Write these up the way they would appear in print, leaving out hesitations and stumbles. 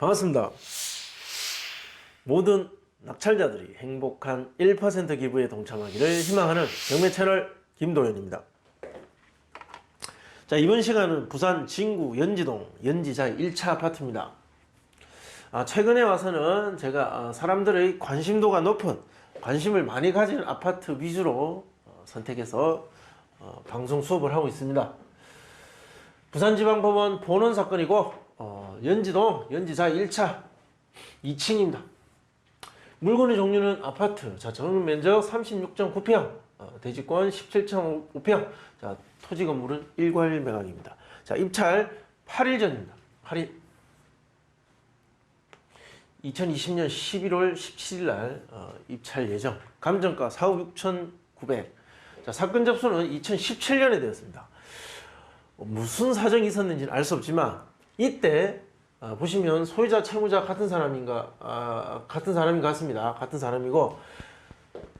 반갑습니다. 모든 낙찰자들이 행복한 1% 기부에 동참하기를 희망하는 경매 채널 김도현입니다. 자, 이번 시간은 부산 진구 연지동 연지자의 1차 아파트입니다. 최근에 와서는 제가 사람들의 관심도가 높은, 관심을 많이 가진 아파트 위주로 선택해서 방송 수업을 하고 있습니다. 부산지방법원 본원 사건이고 연지동 연지자 1차 2층입니다. 물건의 종류는 아파트. 자, 전용 면적 36.9평, 대지권 17.5평. 자, 토지 건물은 1과일 매각입니다. 자, 입찰 8일 전입니다. 8일. 2020년 11월 17일 날 입찰 예정. 감정가 4억 6,900. 자, 사건 접수는 2017년에 되었습니다. 무슨 사정이 있었는지는 알 수 없지만 이때 보시면 소유자 채무자 같은 사람인가 같은 사람인 것 같습니다. 같은 사람이고,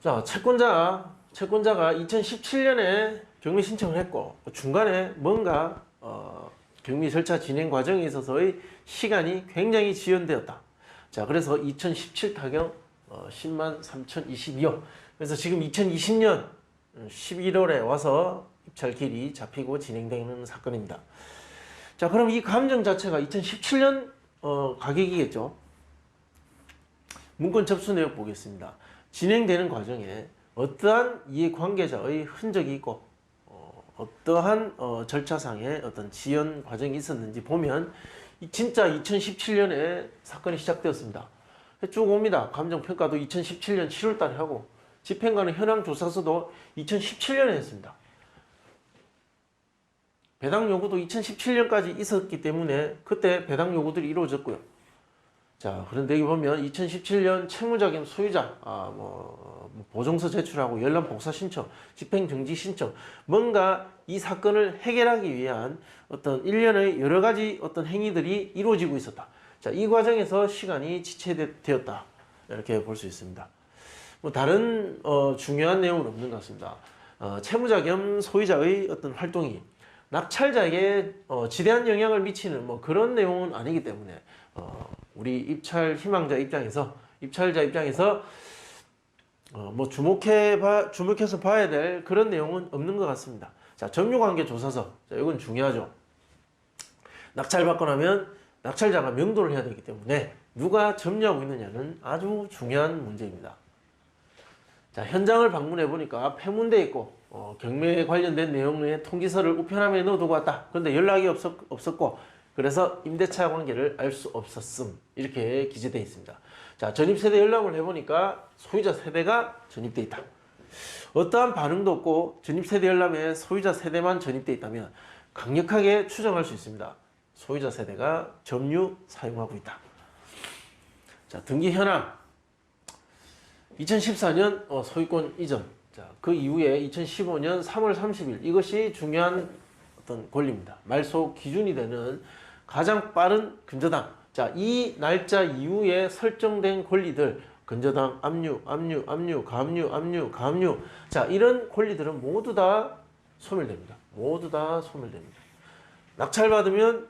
자, 채권자가 2017년에 경매 신청을 했고 중간에 뭔가 경매 절차 진행 과정에 있어서의 시간이 굉장히 지연되었다. 자, 그래서 2017 타경 10만 3,022호. 그래서 지금 2020년 11월에 와서 입찰 길이 잡히고 진행되는 사건입니다. 자, 그럼 이 감정 자체가 2017년 가격이겠죠. 문건 접수 내역 보겠습니다. 진행되는 과정에 어떠한 이해관계자의 흔적이 있고 어떠한 절차상의 어떤 지연 과정이 있었는지 보면 진짜 2017년에 사건이 시작되었습니다. 쭉 옵니다. 감정평가도 2017년 7월 달에 하고 집행관의 현황 조사서도 2017년에 했습니다. 배당 요구도 2017년까지 있었기 때문에 그때 배당 요구들이 이루어졌고요. 자, 그런데 여기 보면 2017년 채무자 겸 소유자 보증서 제출하고 열람 복사 신청, 집행 정지 신청, 뭔가 이 사건을 해결하기 위한 어떤 일련의 여러 가지 어떤 행위들이 이루어지고 있었다. 자, 이 과정에서 시간이 지체되었다. 이렇게 볼 수 있습니다. 다른 중요한 내용은 없는 것 같습니다. 채무자 겸 소유자의 어떤 활동이 낙찰자에게 지대한 영향을 미치는 그런 내용은 아니기 때문에 우리 입찰 희망자 입장에서, 입찰자 입장에서 주목해서 봐야 될 그런 내용은 없는 것 같습니다. 자, 점유관계 조사서. 자, 이건 중요하죠. 낙찰받고 나면 낙찰자가 명도를 해야 되기 때문에 누가 점유하고 있느냐는 아주 중요한 문제입니다. 자, 현장을 방문해 보니까 폐문돼 있고 경매에 관련된 내용의 통지서를 우편함에 넣어두고 왔다. 그런데 연락이 없었고 그래서 임대차 관계를 알 수 없었음, 이렇게 기재되어 있습니다. 자, 전입세대 열람을 해보니까 소유자 세대가 전입되어 있다. 어떠한 반응도 없고 전입세대 열람에 소유자 세대만 전입되어 있다면 강력하게 추정할 수 있습니다. 소유자 세대가 점유 사용하고 있다. 자, 등기 현황 2014년 소유권 이전. 자, 그 이후에 2015년 3월 30일, 이것이 중요한 어떤 권리입니다. 말소 기준이 되는 가장 빠른 근저당. 자, 이 날짜 이후에 설정된 권리들, 근저당, 압류, 가압류. 자, 이런 권리들은 모두 다 소멸됩니다. 모두 다 소멸됩니다. 낙찰받으면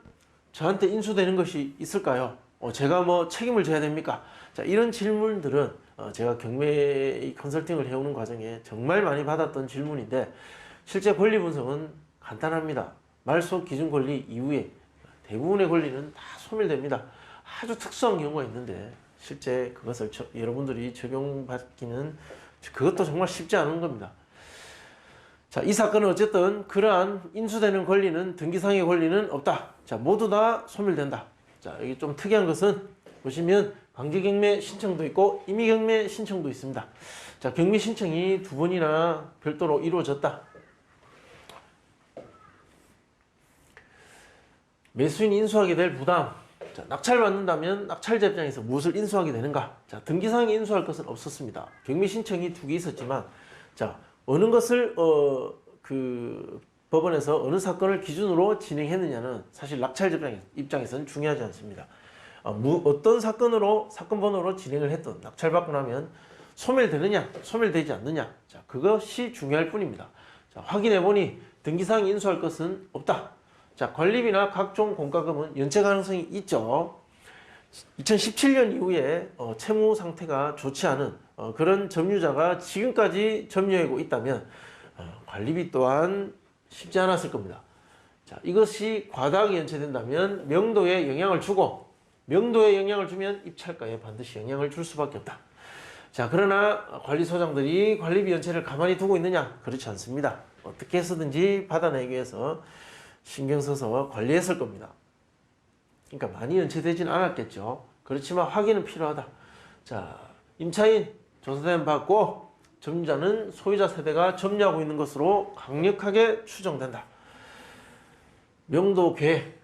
저한테 인수되는 것이 있을까요? 제가 책임을 져야 됩니까? 자, 이런 질문들은 제가 경매 컨설팅을 해오는 과정에 정말 많이 받았던 질문인데, 실제 권리 분석은 간단합니다. 말소 기준 권리 이후에 대부분의 권리는 다 소멸됩니다. 아주 특수한 경우가 있는데 실제 그것을 여러분들이 적용받기는 그것도 정말 쉽지 않은 겁니다. 자, 이 사건은 어쨌든 그러한 인수되는 권리는, 등기상의 권리는 없다. 자, 모두 다 소멸된다. 자, 여기 좀 특이한 것은 보시면 강제경매 신청도 있고 임의경매 신청도 있습니다. 자, 경매 신청이 2번이나 별도로 이루어졌다. 매수인이 인수하게 될 부담. 자, 낙찰받는다면 낙찰자 입장에서 무엇을 인수하게 되는가? 자, 등기상에 인수할 것은 없었습니다. 경매 신청이 2개 있었지만, 자, 어느 것을 법원에서 어느 사건을 기준으로 진행했느냐는 사실 낙찰자 입장에서는 중요하지 않습니다. 어떤 사건 번호로 진행을 했던, 낙찰받고 나면 소멸되느냐, 소멸되지 않느냐, 자, 그것이 중요할 뿐입니다. 자, 확인해보니 등기상 인수할 것은 없다. 자, 관리비나 각종 공과금은 연체 가능성이 있죠. 2017년 이후에 채무 상태가 좋지 않은 그런 점유자가 지금까지 점유하고 있다면 관리비 또한 쉽지 않았을 겁니다. 자, 이것이 과다하게 연체된다면 명도에 영향을 주고, 명도에 영향을 주면 입찰가에 반드시 영향을 줄 수밖에 없다. 자, 그러나 관리소장들이 관리비 연체를 가만히 두고 있느냐? 그렇지 않습니다. 어떻게 해서든지 받아내기 위해서 신경 써서 관리했을 겁니다. 그러니까 많이 연체되진 않았겠죠. 그렇지만 확인은 필요하다. 자, 임차인 조사대행 받고 점유자는 소유자 세대가 점유하고 있는 것으로 강력하게 추정된다. 명도 계획,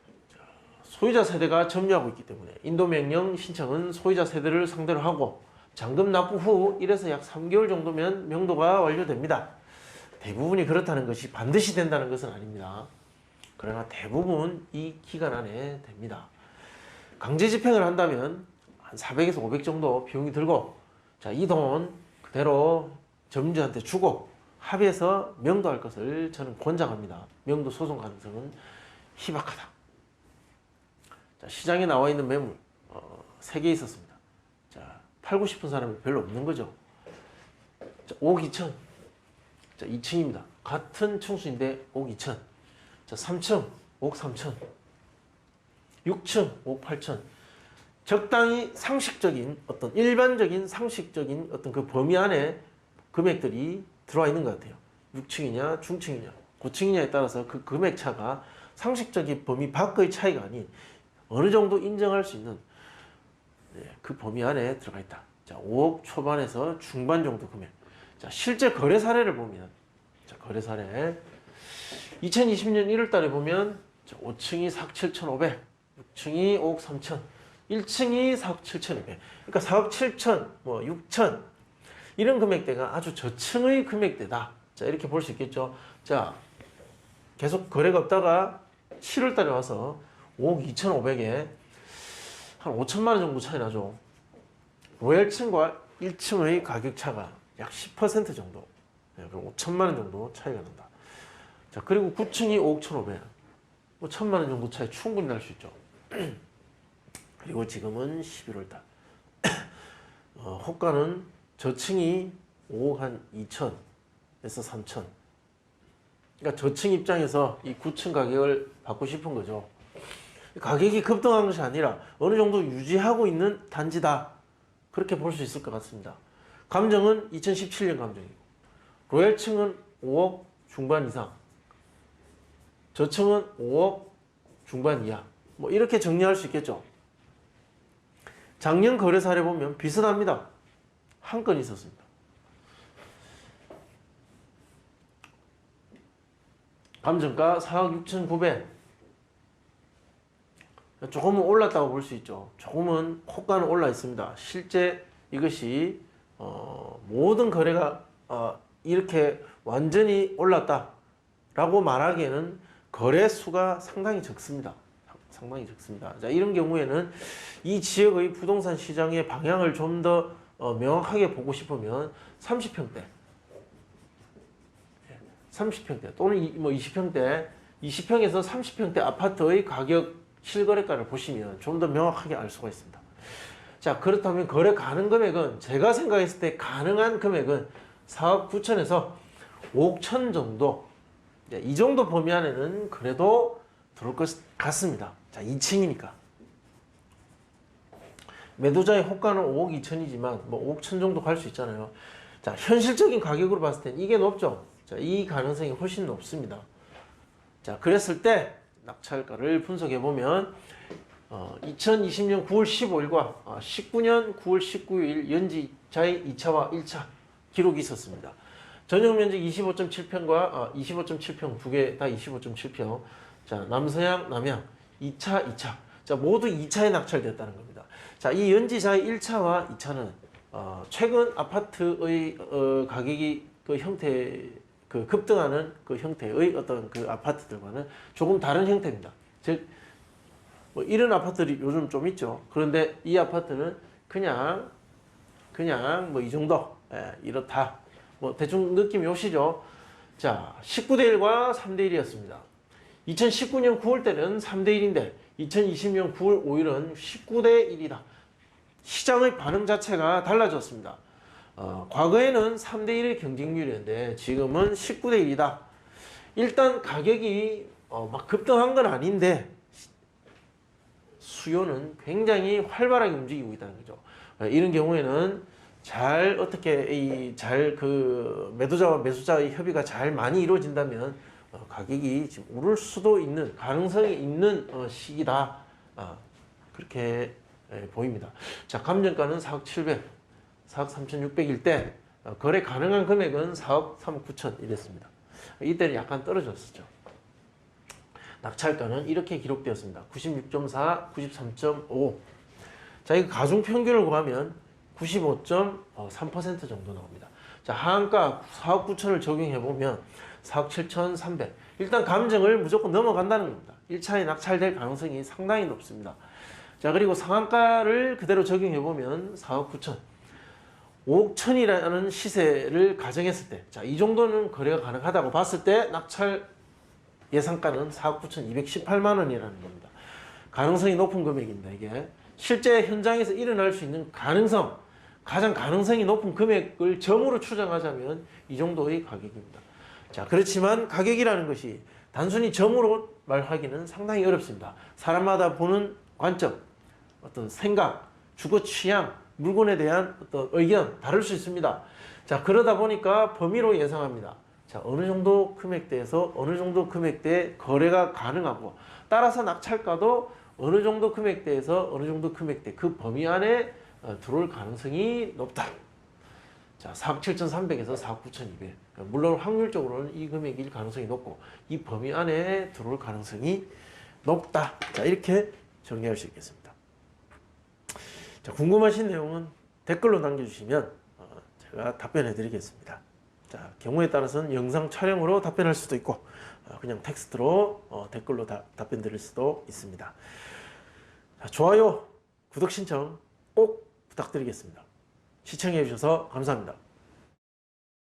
소유자 세대가 점유하고 있기 때문에 인도명령 신청은 소유자 세대를 상대로 하고 잔금 납부 후 1에서 약 3개월 정도면 명도가 완료됩니다. 대부분이 그렇다는 것이 반드시 된다는 것은 아닙니다. 그러나 대부분 이 기간 안에 됩니다. 강제 집행을 한다면 한 400에서 500 정도 비용이 들고, 자, 이 돈 그대로 점유자한테 주고 합의해서 명도할 것을 저는 권장합니다. 명도 소송 가능성은 희박하다. 자, 시장에 나와 있는 매물 3개 있었습니다. 자, 팔고 싶은 사람이 별로 없는 거죠. 자, 5억 2천. 자, 2층입니다. 같은 층수인데 5억 2천. 자, 3층 5억 3천. 6층 5억 8천. 적당히 상식적인 어떤 일반적인 상식적인 어떤 그 범위 안에 금액들이 들어와 있는 것 같아요. 6층이냐 중층이냐 고층이냐에 따라서 그 금액 차가 상식적인 범위 밖의 차이가 아닌 어느 정도 인정할 수 있는 그 범위 안에 들어가 있다. 자, 5억 초반에서 중반 정도 금액. 자, 실제 거래 사례를 보면, 자, 거래 사례 2020년 1월 달에 보면 5층이 4억 7,500, 6층이 5억 3천, 1층이 4억 7,200. 그러니까 4억 7천, 6천 이런 금액대가 아주 저층의 금액대다. 자, 이렇게 볼 수 있겠죠. 자, 계속 거래가 없다가 7월 달에 와서 5억 2,500에 한 5천만 원 정도 차이 나죠. 로얄층과 1층의 가격 차가 약 10% 정도. 그럼 5천만 원 정도 차이가 난다. 자, 그리고 9층이 5억 1,500. 뭐 1,000만 원 정도 차이 충분히 날 수 있죠. 그리고 지금은 11월 달. 호가는 저층이 5억 한 2천에서 3천. 그러니까 저층 입장에서 이 9층 가격을 받고 싶은 거죠. 가격이 급등한 것이 아니라 어느 정도 유지하고 있는 단지다. 그렇게 볼 수 있을 것 같습니다. 감정은 2017년 감정이고, 로얄층은 5억 중반 이상, 저층은 5억 중반 이하. 뭐 이렇게 정리할 수 있겠죠. 작년 거래 사례 보면 비슷합니다. 한 건 있었습니다. 감정가 4억 6,900. 조금은 올랐다고 볼 수 있죠. 조금은 호가는 올라 있습니다. 실제 이것이 모든 거래가 이렇게 완전히 올랐다라고 말하기에는 거래 수가 상당히 적습니다. 상당히 적습니다. 자, 이런 경우에는 이 지역의 부동산 시장의 방향을 좀 더 명확하게 보고 싶으면 30평대, 30평대 또는 뭐 20평대, 20평에서 30평대 아파트의 가격 실거래가를 보시면 좀 더 명확하게 알 수가 있습니다. 자, 그렇다면 거래 가능 금액은 제가 생각했을 때 가능한 금액은 4억 9천에서 5억 천 정도, 이 정도 범위 안에는 그래도 들어올 것 같습니다. 자, 2층이니까. 매도자의 호가는 5억 2천이지만 뭐 5억 천 정도 갈 수 있잖아요. 자, 현실적인 가격으로 봤을 땐 이게 높죠. 자, 이 가능성이 훨씬 높습니다. 자, 그랬을 때 낙찰가를 분석해 보면 2020년 9월 15일과 19년 9월 19일 연지자의 2차와 1차 기록이 있었습니다. 전용 면적 25.7평과 25.7평 두 개 다 25.7평. 자, 남서양, 남양 2차, 2차. 자, 모두 2차에 낙찰됐다는 겁니다. 자, 이 연지자의 1차와 2차는 최근 아파트의 가격이 그 형태, 그 급등하는 그 형태의 어떤 그 아파트들과는 조금 다른 형태입니다. 즉, 뭐 이런 아파트들이 요즘 좀 있죠. 그런데 이 아파트는 그냥 뭐 이 정도, 이렇다. 뭐 대충 느낌이 오시죠? 자, 19대 1과 3대 1이었습니다. 2019년 9월 때는 3대 1인데 2020년 9월 5일은 19대 1이다. 시장의 반응 자체가 달라졌습니다. 과거에는 3대 1의 경쟁률이었는데 지금은 19대 1이다. 일단 가격이 막 급등한 건 아닌데 수요는 굉장히 활발하게 움직이고 있다는 거죠. 이런 경우에는 잘 어떻게 그 매도자와 매수자의 협의가 잘 많이 이루어진다면 가격이 지금 오를 수도 있는 가능성이 있는 시기다. 그렇게 보입니다. 자, 감정가는 4억 700, 4억 3,600일 때 거래 가능한 금액은 4억 3억 9천 이랬습니다. 이때는 약간 떨어졌었죠. 낙찰가는 이렇게 기록되었습니다. 96.4, 93.5. 자, 이거 가중 평균을 구하면 95.3% 정도 나옵니다. 자, 하한가 4억 9천을 적용해 보면 4억 7,300. 일단 감정을 무조건 넘어간다는 겁니다. 1차에 낙찰될 가능성이 상당히 높습니다. 자, 그리고 상한가를 그대로 적용해 보면 4억 9천. 5억 천이라는 시세를 가정했을 때, 자, 이 정도는 거래가 가능하다고 봤을 때 낙찰 예상가는 4억 9,218만 원이라는 겁니다. 가능성이 높은 금액입니다. 이게 실제 현장에서 일어날 수 있는 가능성, 가장 가능성이 높은 금액을 점으로 추정하자면 이 정도의 가격입니다. 자, 그렇지만 가격이라는 것이 단순히 점으로 말하기는 상당히 어렵습니다. 사람마다 보는 관점, 어떤 생각, 주거 취향, 물건에 대한 어떤 의견 다를 수 있습니다. 자, 그러다 보니까 범위로 예상합니다. 자, 어느 정도 금액대에서 어느 정도 금액대에 거래가 가능하고 따라서 낙찰가도 어느 정도 금액대에서 어느 정도 금액대 그 범위 안에 들어올 가능성이 높다. 자, 4억 7,300에서 4억 9,200. 물론 확률적으로는 이 금액일 가능성이 높고 이 범위 안에 들어올 가능성이 높다. 자, 이렇게 정리할 수 있겠습니다. 자, 궁금하신 내용은 댓글로 남겨주시면 제가 답변해 드리겠습니다. 자, 경우에 따라서는 영상 촬영으로 답변할 수도 있고 그냥 텍스트로 댓글로 답변 드릴 수도 있습니다. 자, 좋아요, 구독 신청 꼭 부탁드리겠습니다. 시청해 주셔서 감사합니다.